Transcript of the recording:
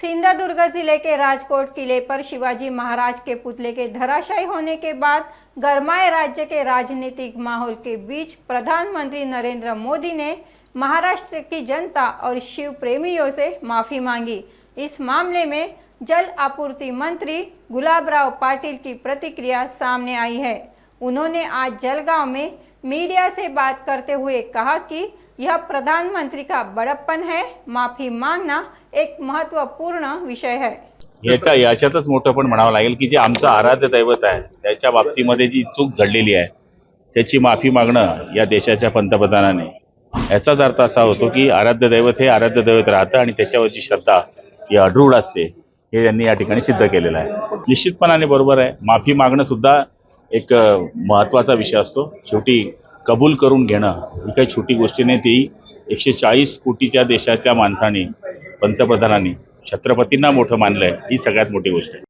सिंधुदुर्ग जिले के राजकोट किले पर शिवाजी महाराज के पुतले के धराशायी होने के बाद गरमाए राज्य के राजनीतिक माहौल के बीच प्रधानमंत्री नरेंद्र मोदी ने महाराष्ट्र की जनता और शिव प्रेमियों से माफी मांगी। इस मामले में जल आपूर्ति मंत्री गुलाबराव पाटिल की प्रतिक्रिया सामने आई है। उन्होंने आज जलगांव में मीडिया से बात करते हुए कहा कि यह प्रधानमंत्री का बड़प्पन है, माफी मांगना एक महत्वपूर्ण विषय है। याच्यातच मोठं पण म्हणावं लागेल की जे आमचं आराध्य दैवत आहे त्याच्या बाबतीमध्ये जी चूक घडलेली आहे त्याची माफी मागणं या देशाच्या पंतप्रधानाने, याचाच अर्थ असा होतो की आराध्य दैवत हे आराध्य दैवत राहतं आणि त्याच्यावरची श्रद्धा ही अढूळ असते, हे त्यांनी या ठिकाणी सिद्ध केलेलं आहे। निश्चितपणाने बरोबर आहे, माफी मागणं सुद्धा एक महत्त्वाचा विषय असतो। शेवटी कबूल करून घेणं ही काही छोटी गोष्टी नाही, ती 140 कोटीच्या देशाच्या माणसाने पंतप्रधानांनी छत्रपतींना मोठं मानलंय, ही सगळ्यात मोठी गोष्ट आहे।